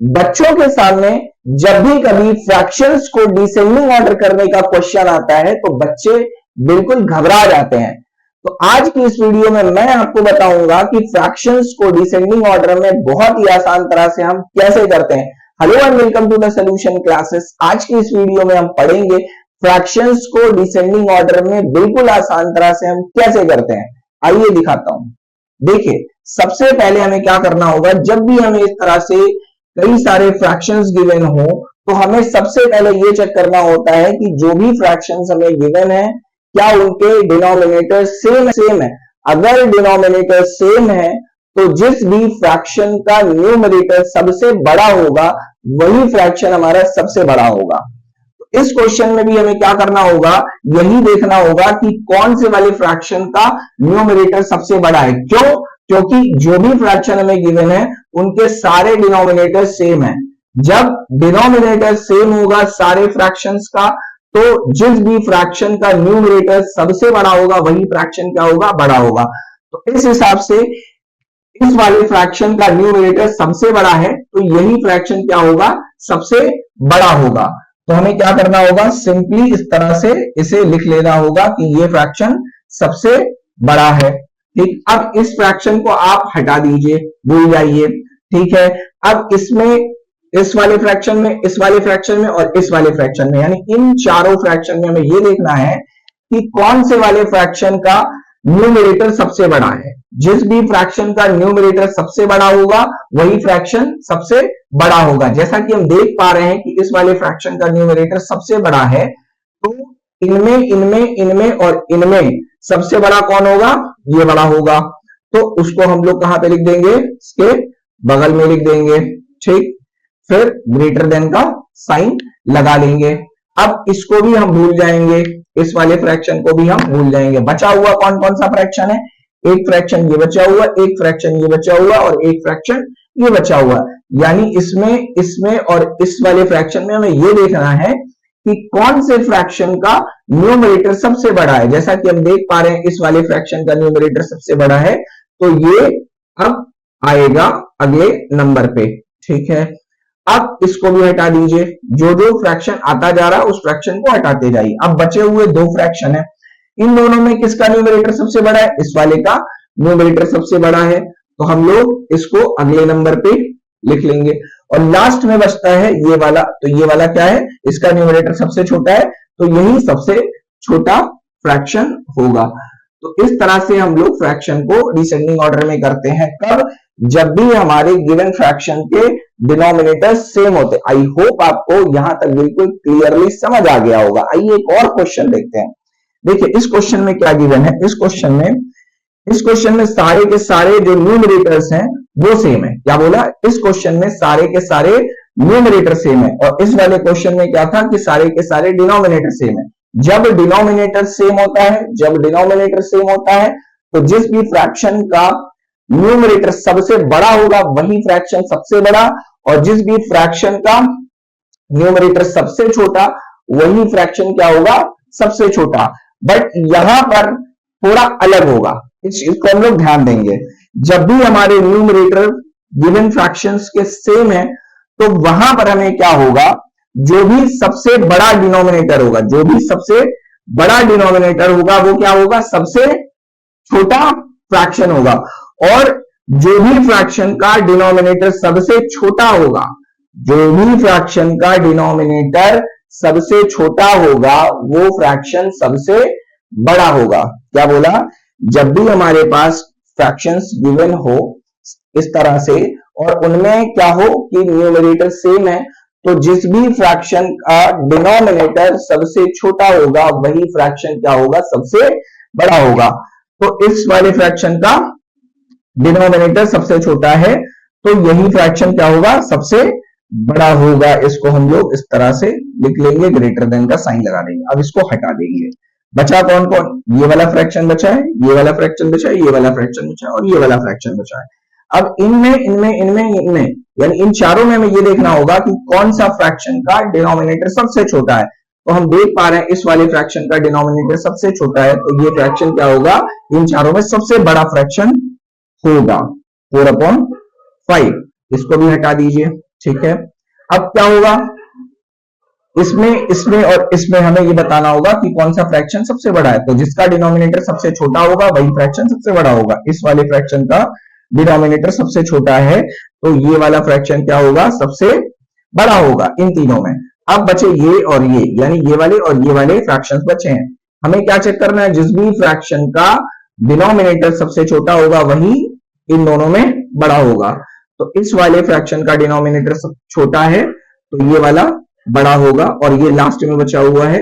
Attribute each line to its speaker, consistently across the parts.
Speaker 1: बच्चों के सामने जब भी कभी फ्रैक्शंस को डिसेंडिंग ऑर्डर करने का क्वेश्चन आता है तो बच्चे बिल्कुल घबरा जाते हैं। तो आज की इस वीडियो में मैं आपको बताऊंगा कि फ्रैक्शंस को डिसेंडिंग ऑर्डर में बहुत ही आसान तरह से हम कैसे करते हैं। Hello and welcome to the solution classes. आज की इस वीडियो में हम पढ़ेंगे फ्रैक्शंस को डिसेंडिंग ऑर्डर में बिल्कुल आसान तरह से हम कैसे करते हैं। आइए दिखाता हूं। देखिए, सबसे पहले हमें क्या करना होगा, जब भी हमें इस तरह से कई सारे फ्रैक्शंस गिवन हो तो हमें सबसे पहले ये चेक करना होता है कि जो भी फ्रैक्शंस हमें गिवन है क्या उनके डिनोमिनेटर सेम है। अगर डिनोमिनेटर सेम है तो जिस भी फ्रैक्शन का न्यूमरेटर सबसे बड़ा होगा वही फ्रैक्शन हमारा सबसे बड़ा होगा। तो इस क्वेश्चन में भी हमें क्या करना होगा, यही देखना होगा कि कौन से वाले फ्रैक्शन का न्यूमरेटर सबसे बड़ा है। क्यों? क्योंकि जो भी फ्रैक्शन हमें गिवन है उनके सारे डिनोमिनेटर सेम है। जब डिनोमिनेटर सेम होगा सारे फ्रैक्शंस का तो जिस भी फ्रैक्शन का न्यूमरेटर सबसे बड़ा होगा वही फ्रैक्शन क्या होगा, बड़ा होगा। तो इस हिसाब से इस वाले फ्रैक्शन का न्यूमरेटर सबसे बड़ा है तो यही फ्रैक्शन क्या होगा, सबसे बड़ा होगा। तो हमें क्या करना होगा, सिंपली इस तरह से इसे लिख लेना होगा कि ये फ्रैक्शन सबसे बड़ा है। ठीक, अब इस फ्रैक्शन को आप हटा दीजिए, भूल जाइए। ठीक है, अब इसमें इस वाले फ्रैक्शन में, इस वाले फ्रैक्शन में और इस वाले फ्रैक्शन में, यानी इन चारों फ्रैक्शन में हमें ये देखना है कि कौन से वाले फ्रैक्शन का न्यूमरेटर सबसे बड़ा है। जिस भी फ्रैक्शन का न्यूमरेटर सबसे बड़ा होगा वही फ्रैक्शन सबसे बड़ा होगा। जैसा कि हम देख पा रहे हैं कि इस वाले फ्रैक्शन का न्यूमरेटर सबसे बड़ा है तो इनमें इनमें इनमें और इनमें सबसे बड़ा कौन होगा, ये बड़ा होगा। तो उसको हम लोग कहां पे लिख देंगे, इसके बगल में लिख देंगे। ठीक, फिर ग्रेटर देन का साइन लगा लेंगे। अब इसको भी हम भूल जाएंगे, इस वाले फ्रैक्शन को भी हम भूल जाएंगे। बचा हुआ कौन कौन सा फ्रैक्शन है, एक फ्रैक्शन ये बचा हुआ, एक फ्रैक्शन ये बचा हुआ और एक फ्रैक्शन ये बचा हुआ। यानी इसमें इसमें और इस वाले फ्रैक्शन में हमें ये देखना है कि कौन से फ्रैक्शन का न्यूमरेटर सबसे बड़ा है। जैसा कि हम देख पा रहे हैं इस वाले फ्रैक्शन का न्यूमरेटर सबसे बड़ा है तो ये अब आएगा अगले नंबर पे। ठीक है, अब इसको भी हटा दीजिए। जो जो फ्रैक्शन आता जा रहा है उस फ्रैक्शन को हटाते जाइए। अब बचे हुए दो फ्रैक्शन है, इन दोनों में किसका न्यूमरेटर सबसे बड़ा है, इस वाले का न्यूमरेटर सबसे बड़ा है तो हम लोग इसको अगले नंबर पे लिख लेंगे। और लास्ट में बचता है ये वाला, तो ये वाला क्या है, इसका न्यूमरेटर सबसे छोटा है तो यही सबसे छोटा फ्रैक्शन होगा। तो इस तरह से हम लोग फ्रैक्शन को डिसेंडिंग ऑर्डर में करते हैं। कब? जब भी हमारे गिवन फ्रैक्शन के डिनोमिनेटर सेम होते। आई होप आपको यहां तक बिल्कुल क्लियरली समझ आ गया होगा। आइए एक और क्वेश्चन देखते हैं। देखिए इस क्वेश्चन में क्या गिवन है, इस क्वेश्चन में सारे के सारे जो न्यूमरेटर्स हैं वो सेम है। क्या बोला, इस क्वेश्चन में सारे के सारे न्यूमरेटर सेम है और इस वाले क्वेश्चन में क्या था कि सारे के सारे डिनोमिनेटर सेम है। जब डिनोमिनेटर सेम होता है, जब डिनोमिनेटर सेम होता है तो जिस भी फ्रैक्शन का न्यूमरेटर सबसे बड़ा होगा वही फ्रैक्शन सबसे बड़ा, और जिस भी फ्रैक्शन का न्यूमरेटर सबसे छोटा वही फ्रैक्शन क्या होगा, सबसे छोटा। बट यहां पर थोड़ा अलग होगा, इस चीज को हम लोग ध्यान देंगे। जब भी हमारे न्यूमरेटर गिवन फ्रैक्शंस के सेम है तो वहां पर हमें क्या होगा, जो भी सबसे बड़ा डिनोमिनेटर होगा, जो भी सबसे बड़ा डिनोमिनेटर होगा वो क्या होगा, सबसे छोटा फ्रैक्शन होगा। और जो भी फ्रैक्शन का डिनोमिनेटर सबसे छोटा होगा, जो भी फ्रैक्शन का डिनोमिनेटर सबसे छोटा होगा वो फ्रैक्शन सबसे बड़ा होगा। क्या बोला, जब भी हमारे पास फ्रैक्शंस गिवन हो इस तरह से और उनमें क्या हो कि न्यूमरेटर सेम है तो जिस भी फ्रैक्शन का डिनोमिनेटर सबसे छोटा होगा वही फ्रैक्शन क्या होगा, सबसे बड़ा होगा। तो इस वाले फ्रैक्शन का डिनोमिनेटर सबसे छोटा है तो यही फ्रैक्शन क्या होगा, सबसे बड़ा होगा। इसको हम लोग इस तरह से लिख लेंगे, ग्रेटर देन का साइन लगा देंगे। अब इसको हटा देंगे। बचा कौन कौन, ये वाला फ्रैक्शन बचा है, ये वाला फ्रैक्शन बचा है, ये वाला फ्रैक्शन बचा है और ये वाला फ्रैक्शन बचा है। अब इनमें इनमें इनमें इनमें यानी इन चारों में हमें ये देखना होगा कि कौन सा फ्रैक्शन का डिनोमिनेटर सबसे छोटा है। तो हम देख पा रहे हैं इस वाले फ्रैक्शन का डिनोमिनेटर सबसे छोटा है तो ये फ्रैक्शन क्या होगा, इन चारों में सबसे बड़ा फ्रैक्शन होगा 4/5। इसको भी हटा दीजिए। ठीक है, अब क्या होगा, इसमें इसमें और इसमें हमें ये बताना होगा कि कौन सा फ्रैक्शन सबसे बड़ा है। तो जिसका डिनोमिनेटर सबसे छोटा होगा वही फ्रैक्शन सबसे बड़ा होगा। इस वाले फ्रैक्शन का डिनोमिनेटर सबसे छोटा है तो ये वाला फ्रैक्शन क्या होगा, सबसे बड़ा होगा इन तीनों में। अब बचे ये और ये, यानी ये वाले और ये वाले फ्रैक्शंस बचे हैं। हमें क्या चेक करना है, जिस भी फ्रैक्शन का डिनोमिनेटर सबसे छोटा होगा वही इन दोनों में बड़ा होगा। तो इस वाले फ्रैक्शन का डिनोमिनेटर सब छोटा है तो ये वाला बड़ा होगा, और ये लास्ट में बचा हुआ है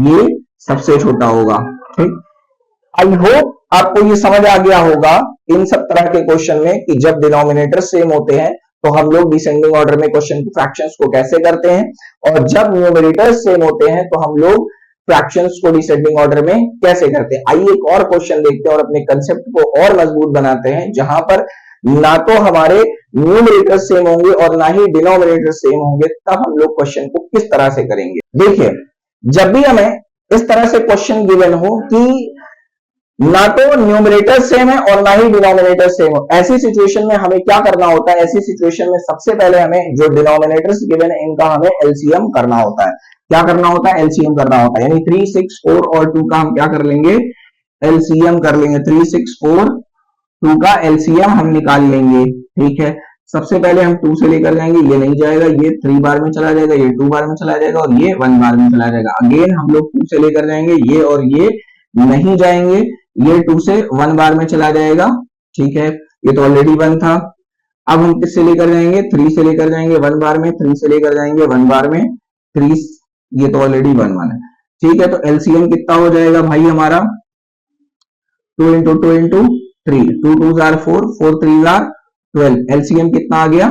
Speaker 1: ये सबसे छोटा होगा। ठीक, आई होप आपको ये समझ आ गया होगा इन सब तरह के क्वेश्चन में कि जब डिनोमिनेटर सेम होते हैं तो हम लोग डिसेंडिंग ऑर्डर में क्वेश्चन की फ्रैक्शंस को कैसे करते हैं, और जब न्यूमरेटर सेम होते हैं तो हम लोग फ्रैक्शंस को डिसेंडिंग ऑर्डर में कैसे करते हैं। आइए एक और क्वेश्चन देखते हैं और अपने कंसेप्ट को और मजबूत बनाते हैं, जहां पर ना तो हमारे न्यूमरेटर सेम होंगे और ना ही डिनोमिनेटर सेम होंगे। तब हम लोग क्वेश्चन को किस तरह से करेंगे। देखिए, जब भी हमें इस तरह से क्वेश्चन गिवन हो कि ना तो न्यूमरेटर सेम है और ना ही डिनोमिनेटर सेम हो, ऐसी सिचुएशन में हमें क्या करना होता है। ऐसी सिचुएशन में सबसे पहले हमें जो डिनोमिनेटर्स गिवन है इनका हमें एलसीएम करना होता है। क्या करना होता है, एलसीएम करना होता है। यानी 3, 6, 4 और 2 का हम क्या कर लेंगे, एलसीएम कर लेंगे। 3, 6, 4, 2 का एलसीएम हम निकाल लेंगे। ठीक है, सबसे पहले हम 2 से लेकर जाएंगे, ये नहीं जाएगा, ये 3 बार में चला जाएगा, ये 2 बार में चला जाएगा और ये 1 बार में चला जाएगा। अगेन हम लोग 2 से लेकर जाएंगे, ये और ये नहीं जाएंगे, ये 2 से 1 बार में चला जाएगा। ठीक है, ये तो ऑलरेडी 1 था। अब हम किससे लेकर जाएंगे, 3 से लेकर जाएंगे 1 बार में, 3 से लेकर जाएंगे 1 बार में, 3, ये तो ऑलरेडी 1 1 है। ठीक है, तो एलसीएम कितना हो जाएगा भाई हमारा, 2 into 2 into 3, 2 2 are 4, 4 3 are 12। LCM कितना आ गया,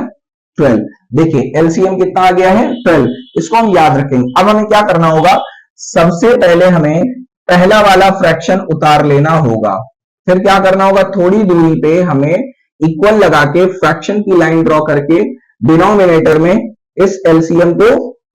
Speaker 1: 12। देखिए एलसीएम कितना आ गया है, 12। इसको हम याद रखेंगे। अब हमें क्या करना होगा, सबसे पहले हमें पहला वाला फ्रैक्शन उतार लेना होगा। फिर क्या करना होगा, थोड़ी दूरी पे हमें इक्वल लगा के फ्रैक्शन की लाइन ड्रॉ करके डिनोमिनेटर में इस एलसीएम को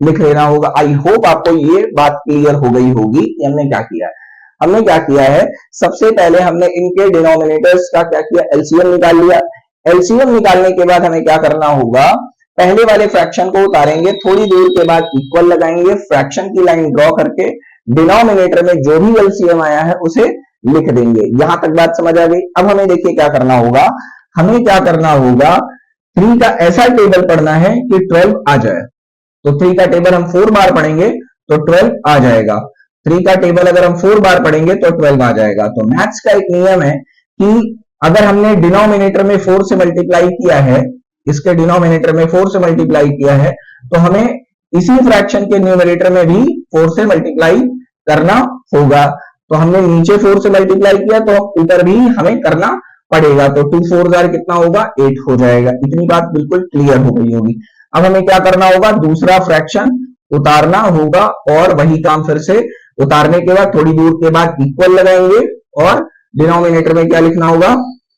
Speaker 1: लिख लेना होगा। आई होप आपको ये बात क्लियर हो गई होगी कि हमने क्या किया है। हमने क्या किया है, सबसे पहले हमने इनके डिनोमिनेटर्स का क्या किया, एलसीएम निकाल लिया। एलसीएम निकालने के बाद हमें क्या करना होगा, पहले वाले फ्रैक्शन को उतारेंगे, थोड़ी देर के बाद इक्वल लगाएंगे, फ्रैक्शन की लाइन ड्रॉ करके डिनोमिनेटर में जो भी एलसीएम आया है उसे लिख देंगे। यहां तक बात समझ आ गई। अब हमें देखिए क्या करना होगा, हमें क्या करना होगा, 3 का ऐसा टेबल पढ़ना है कि 12 आ जाए। तो 3 का टेबल हम 4 बार पढ़ेंगे तो 12 आ जाएगा। 3 का टेबल अगर हम 4 बार पढ़ेंगे तो 12 आ जाएगा। तो मैथ्स का एक नियम है कि अगर हमने डिनोमिनेटर में 4 से मल्टीप्लाई किया है, इसके डिनोमिनेटर में 4 से मल्टीप्लाई किया है, तो हमें इसी फ्रैक्शन के न्यूमरेटर में भी 4 से मल्टीप्लाई करना होगा। तो हमने नीचे 4 से मल्टीप्लाई किया तो ऊपर भी हमें करना पड़ेगा। तो 2 4 जार कितना होगा, 8 हो जाएगा। इतनी बात बिल्कुल क्लियर हो गई होगी। अब हमें क्या करना होगा, दूसरा फ्रैक्शन उतारना होगा, और वही काम फिर से उतारने के बाद थोड़ी दूर के बाद इक्वल लगाएंगे और डिनोमिनेटर में क्या लिखना होगा,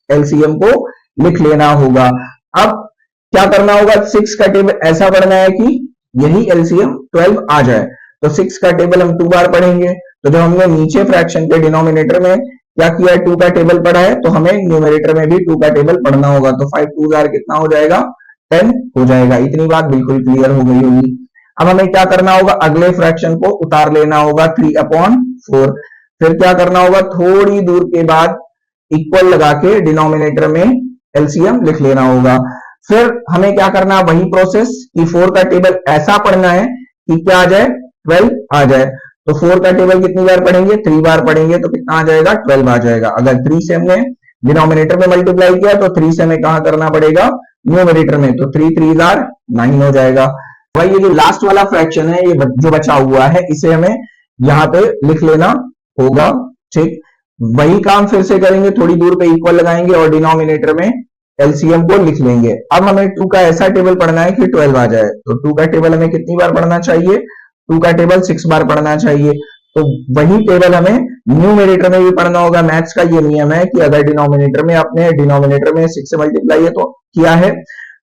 Speaker 1: एलसीएम को लिख लेना होगा। अब क्या करना होगा, 6 का टेबल ऐसा पढ़ना है कि यही एलसीएम 12 आ जाए। तो 6 का टेबल हम 2 बार पढ़ेंगे। तो जब हमने नीचे फ्रैक्शन के डिनोमिनेटर में क्या किया है, 2 का टेबल पढ़ा है, तो हमें न्यूमरेटर में भी 2 का टेबल पढ़ना होगा। तो 5 2 जार कितना हो जाएगा, 10 हो जाएगा। इतनी बात बिल्कुल क्लियर हो गई होगी। अब हमें क्या करना होगा, अगले फ्रैक्शन को उतार लेना होगा 3/4। फिर क्या करना होगा, थोड़ी दूर के बाद इक्वल लगा के डिनोमिनेटर में एलसीएम लिख लेना होगा। फिर हमें क्या करना है, वही प्रोसेस कि 4 का टेबल ऐसा पढ़ना है कि क्या आ जाए, 12 आ जाए। तो 4 का टेबल कितनी बार पढ़ेंगे, 3 बार पढ़ेंगे, तो कितना आ जाएगा, 12 आ जाएगा। अगर 3 से हमने डिनोमिनेटर में मल्टीप्लाई किया तो 3 से हमें कहां करना पड़ेगा, न्यूमरेटर में। तो 3 3 जार 9 हो जाएगा। भाई ये जो लास्ट वाला फ्रैक्शन है, ये जो बचा हुआ है, इसे हमें यहां पे लिख लेना होगा। ठीक, वही काम फिर से करेंगे, थोड़ी दूर पे इक्वल लगाएंगे और डिनोमिनेटर में एलसीएम को लिख लेंगे। अब हमें 2 का ऐसा टेबल पढ़ना है कि 12 आ जाए। तो 2 का टेबल हमें कितनी बार पढ़ना चाहिए, 2 का टेबल 6 बार पढ़ना चाहिए। तो वही टेबल हमें न्यूमरेटर में भी पढ़ना होगा। मैथ्स का ये नियम है कि अगर डिनोमिनेटर में आपने डिनोमिनेटर में 6 से मल्टीप्लाई है तो किया है,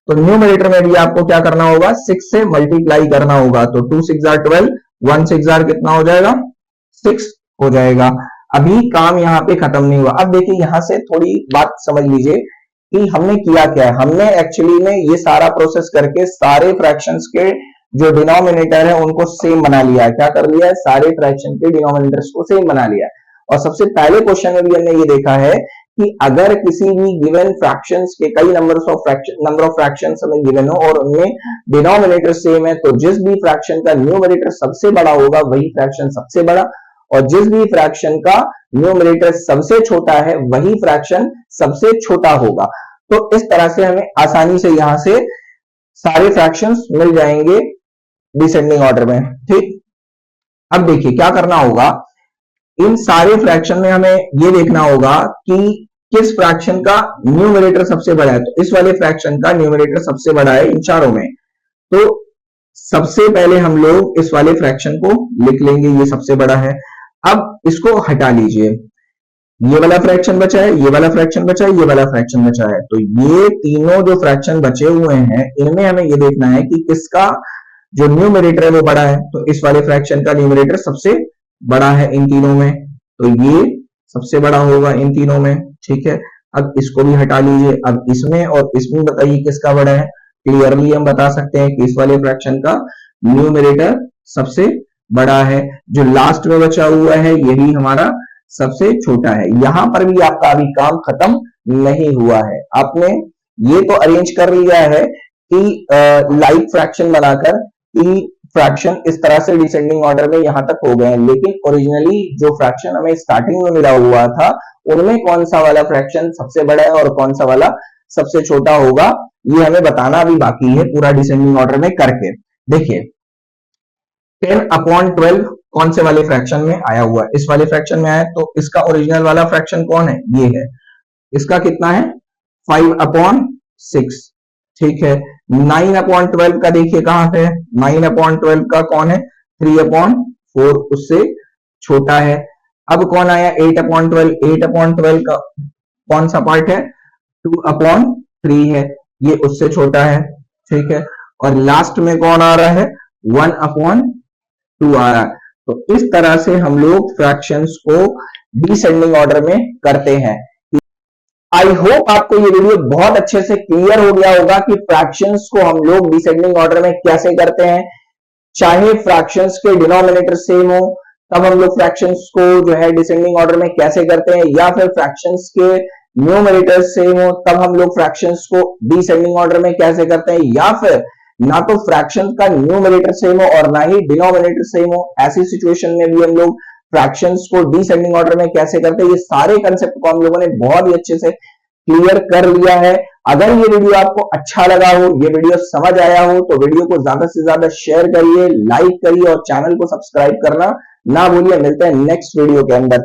Speaker 1: तो न्यूमरेटर में भी आपको क्या करना होगा, 6 से मल्टीप्लाई करना होगा। तो 2 6 जार 12, 1 6 जार कितना हो जाएगा, 6 हो जाएगा। अभी काम यहाँ पे खत्म नहीं हुआ। अब देखिए यहां से थोड़ी बात समझ लीजिए कि हमने किया क्या है। हमने एक्चुअली में ये सारा प्रोसेस करके सारे फ्रैक्शंस के जो डिनोमिनेटर है उनको सेम बना लिया है। क्या कर लिया है, सारे फ्रैक्शन के डिनोमिनेटर्स को सेम बना लिया है। और सबसे पहले क्वेश्चन में भी हमने ये देखा है कि अगर किसी भी गिवन फ्रैक्शंस के कई नंबर ऑफ फ्रैक्शंस हमें गिवन हो और उनमें डिनोमिनेटर सेम है, तो जिस भी फ्रैक्शन का न्यूमरेटर सबसे बड़ा होगा वही फ्रैक्शन सबसे बड़ा, और जिस भी फ्रैक्शन का न्यूमरेटर सबसे छोटा है वही फ्रैक्शन सबसे छोटा होगा। तो इस तरह से हमें आसानी से यहां से सारे फ्रैक्शंस मिल जाएंगे डिसेंडिंग ऑर्डर में। ठीक, अब देखिए क्या करना होगा, इन सारे फ्रैक्शन में हमें यह देखना होगा कि किस फ्रैक्शन का न्यूमरेटर सबसे बड़ा है। तो इस वाले फ्रैक्शन का न्यूमरेटर सबसे बड़ा है इन चारों में। तो सबसे पहले हम लोग इस वाले फ्रैक्शन को लिख लेंगे, ये सबसे बड़ा है। अब इसको हटा लीजिए, ये वाला फ्रैक्शन बचा है, ये वाला फ्रैक्शन बचा है, ये वाला फ्रैक्शन बचा है। तो ये तीनों जो फ्रैक्शन बचे हुए हैं इनमें हमें ये देखना है कि किसका जो न्यूमरेटर है वो बड़ा है। तो इस वाले फ्रैक्शन का न्यूमरेटर सबसे बड़ा है इन तीनों में, तो ये सबसे बड़ा होगा इन तीनों में। ठीक है, अब इसको भी हटा लीजिए। अब इसमें और इसमें बताइए किसका बड़ा है। क्लियरली हम बता सकते हैं कि इस वाले फ्रैक्शन का न्यूमरेटर सबसे बड़ा है, जो लास्ट में बचा हुआ है यही हमारा सबसे छोटा है। यहां पर भी आपका अभी काम खत्म नहीं हुआ है। आपने ये तो अरेंज कर लिया है कि लाइक फ्रैक्शन बनाकर कि फ्रैक्शन इस तरह से डिसेंडिंग ऑर्डर में यहां तक हो गए हैं, लेकिन ओरिजिनली जो फ्रैक्शन हमें स्टार्टिंग में मिला हुआ था उनमें कौन सा वाला फ्रैक्शन सबसे बड़ा है और कौन सा वाला सबसे छोटा होगा ये हमें बताना अभी बाकी है पूरा डिसेंडिंग ऑर्डर में करके। देखिए 10/12 कौन से वाले फ्रैक्शन में आया हुआ है, इस वाले फ्रैक्शन में आया, तो इसका ओरिजिनल वाला फ्रैक्शन कौन है, ये है। इसका कितना है 5/6। ठीक है, 9/12 का देखिए कहां पे है, 9/12 का कौन है 3/4, उससे छोटा है। अब कौन आया 8/12, 8/12 का कौन सा पार्ट है 2/3 है, ये उससे छोटा है। ठीक है, और लास्ट में कौन आ रहा है 1/2 आ रहा है। तो इस तरह से हम लोग फ्रैक्शंस को डिसेंडिंग ऑर्डर में करते हैं। आई होप आपको ये वीडियो बहुत अच्छे से क्लियर हो गया होगा कि फ्रैक्शंस को हम लोग डिसेंडिंग ऑर्डर में कैसे करते हैं। चाहे फ्रैक्शंस के डिनोमिनेटर सेम हो तब हम लोग फ्रैक्शंस को जो है डिसेंडिंग ऑर्डर में कैसे करते हैं, या फिर फ्रैक्शंस के न्यूमरेटर सेम हो तब हम लोग फ्रैक्शंस को डिसेंडिंग ऑर्डर में कैसे करते हैं, या फिर ना तो फ्रैक्शन का न्यूमरेटर सेम हो और ना ही डिनोमिनेटर सेम हो, ऐसी सिचुएशन में भी हम लोग फ्रैक्शंस को डिसेंडिंग ऑर्डर में कैसे करते हैं। ये सारे कंसेप्ट को हम लोगों ने बहुत ही अच्छे से क्लियर कर लिया है। अगर ये वीडियो आपको अच्छा लगा हो, ये वीडियो समझ आया हो, तो वीडियो को ज्यादा से ज्यादा शेयर करिए, लाइक करिए और चैनल को सब्सक्राइब करना ना भूलिए। मिलते हैं नेक्स्ट वीडियो के अंदर।